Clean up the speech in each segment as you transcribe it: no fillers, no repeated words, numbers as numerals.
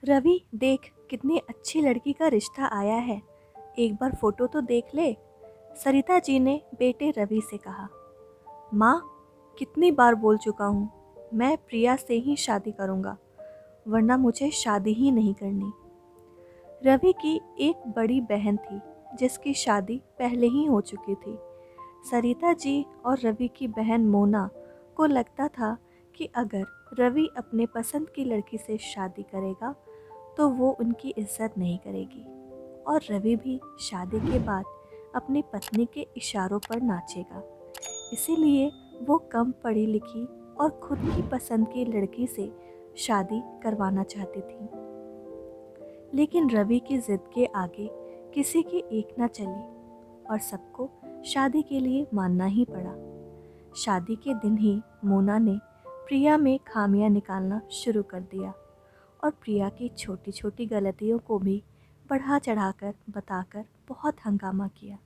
रवि, देख कितनी अच्छी लड़की का रिश्ता आया है। एक बार फोटो तो देख ले। सरिता जी ने बेटे रवि से कहा। माँ, कितनी बार बोल चुका हूँ, मैं प्रिया से ही शादी करूँगा, वरना मुझे शादी ही नहीं करनी। रवि की एक बड़ी बहन थी जिसकी शादी पहले ही हो चुकी थी। सरिता जी और रवि की बहन मोना को लगता था कि अगर रवि अपने पसंद की लड़की से शादी करेगा तो वो उनकी इज्जत नहीं करेगी और रवि भी शादी के बाद अपनी पत्नी के इशारों पर नाचेगा। इसीलिए वो कम पढ़ी लिखी और खुद की पसंद की लड़की से शादी करवाना चाहती थी। लेकिन रवि की जिद के आगे किसी की एक न चली और सबको शादी के लिए मानना ही पड़ा। शादी के दिन ही मोना ने प्रिया में खामियां निकालना शुरू कर दिया और प्रिया की छोटी छोटी गलतियों को भी बढ़ा चढ़ाकर बताकर बहुत हंगामा किया।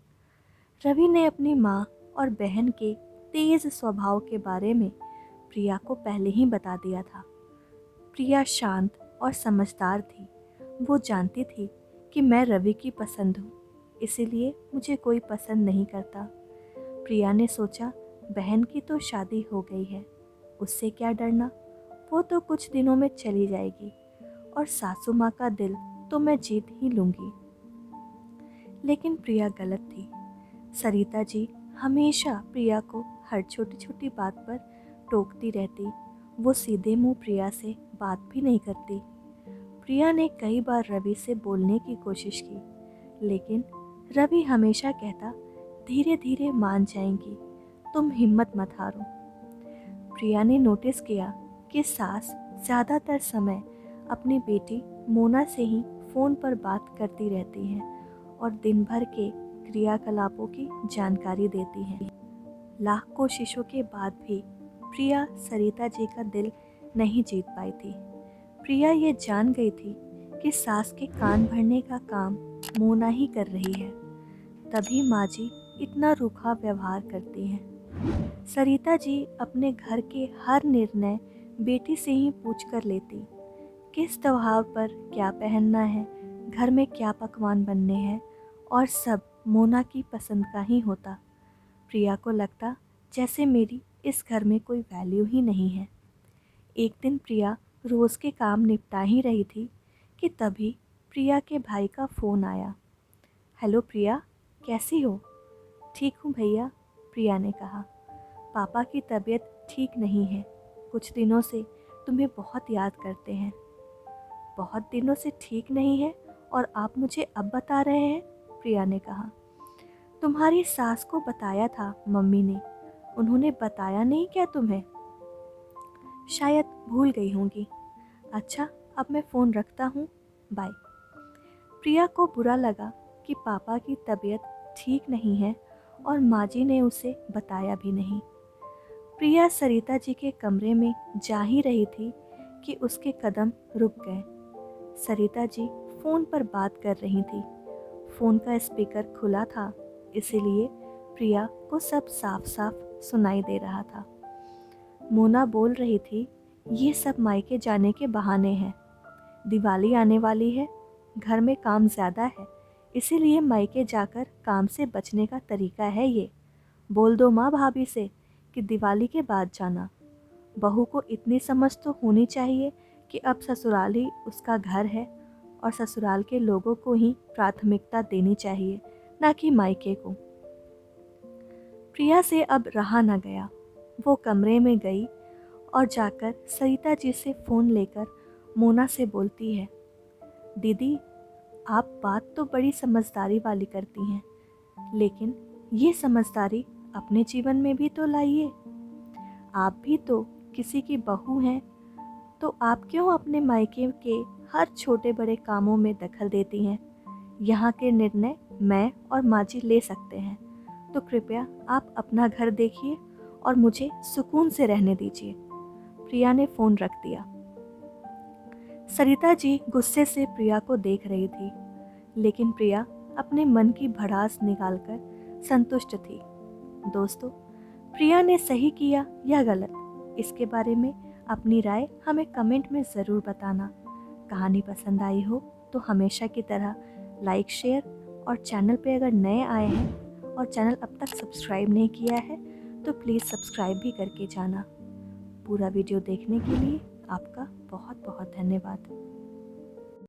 रवि ने अपनी माँ और बहन के तेज स्वभाव के बारे में प्रिया को पहले ही बता दिया था। प्रिया शांत और समझदार थी। वो जानती थी कि मैं रवि की पसंद हूँ, इसीलिए मुझे कोई पसंद नहीं करता। प्रिया ने सोचा, बहन की तो शादी हो गई है, उससे क्या डरना, वो तो कुछ दिनों में चली जाएगी और सासू माँ का दिल तो मैं जीत ही लूँगी। लेकिन प्रिया गलत थी। सरिता जी हमेशा प्रिया को हर छोटी छोटी बात पर टोकती रहती। वो सीधे मुंह प्रिया से बात भी नहीं करती। प्रिया ने कई बार रवि से बोलने की कोशिश की, लेकिन रवि हमेशा कहता, धीरे धीरे मान जाएंगी, तुम हिम्मत मत हारो। प्रिया ने नोटिस किया कि सास ज़्यादातर समय अपनी बेटी मोना से ही फ़ोन पर बात करती रहती हैं और दिन भर के क्रियाकलापों की जानकारी देती हैं। लाख कोशिशों के बाद भी प्रिया सरिता जी का दिल नहीं जीत पाई थी। प्रिया ये जान गई थी कि सास के कान भरने का काम मोना ही कर रही है, तभी माँ जी इतना रूखा व्यवहार करती हैं। सरिता जी अपने घर के हर निर्णय बेटी से ही पूछ कर लेती। किस त्योहार पर क्या पहनना है, घर में क्या पकवान बनने हैं, और सब मोना की पसंद का ही होता। प्रिया को लगता जैसे मेरी इस घर में कोई वैल्यू ही नहीं है। एक दिन प्रिया रोज़ के काम निपटा ही रही थी कि तभी प्रिया के भाई का फ़ोन आया। हेलो प्रिया, कैसी हो? ठीक हूँ भैया, प्रिया ने कहा। पापा की तबीयत ठीक नहीं है, कुछ दिनों से तुम्हें बहुत याद करते हैं। बहुत दिनों से ठीक नहीं है और आप मुझे अब बता रहे हैं? प्रिया ने कहा। तुम्हारी सास को बताया था मम्मी ने, उन्होंने बताया नहीं क्या तुम्हें? शायद भूल गई होंगी। अच्छा, अब मैं फ़ोन रखता हूँ, बाय। प्रिया को बुरा लगा कि पापा की तबीयत ठीक नहीं है और माँ जी ने उसे बताया भी नहीं। प्रिया सरिता जी के कमरे में जा ही रही थी कि उसके कदम रुक गए। सरिता जी फ़ोन पर बात कर रही थी। फ़ोन का स्पीकर खुला था, इसीलिए प्रिया को सब साफ साफ सुनाई दे रहा था। मोना बोल रही थी, ये सब मायके जाने के बहाने हैं। दिवाली आने वाली है, घर में काम ज़्यादा है, इसीलिए मायके जाकर काम से बचने का तरीका है ये। बोल दो माँ भाभी से कि दिवाली के बाद जाना। बहू को इतनी समझ तो होनी चाहिए कि अब ससुराल ही उसका घर है और ससुराल के लोगों को ही प्राथमिकता देनी चाहिए, ना कि मायके को। प्रिया से अब रहा न गया। वो कमरे में गई और जाकर सरिता जी से फ़ोन लेकर मोना से बोलती है, दीदी, आप बात तो बड़ी समझदारी वाली करती हैं, लेकिन ये समझदारी अपने जीवन में भी तो लाइए। आप भी तो किसी की बहू हैं, तो आप क्यों अपने मायके के हर छोटे बड़े कामों में दखल देती हैं? यहाँ के निर्णय मैं और माँ जी ले सकते हैं, तो कृपया आप अपना घर देखिए और मुझे सुकून से रहने दीजिए। प्रिया ने फ़ोन रख दिया। सरिता जी गुस्से से प्रिया को देख रही थी, लेकिन प्रिया अपने मन की भड़ास निकालकर संतुष्ट थी। दोस्तों, प्रिया ने सही किया या गलत, इसके बारे में अपनी राय हमें कमेंट में ज़रूर बताना। कहानी पसंद आई हो तो हमेशा की तरह लाइक, शेयर और चैनल पे अगर नए आए हैं और चैनल अब तक सब्सक्राइब नहीं किया है तो प्लीज़ सब्सक्राइब भी करके जाना। पूरा वीडियो देखने के लिए आपका बहुत बहुत धन्यवाद।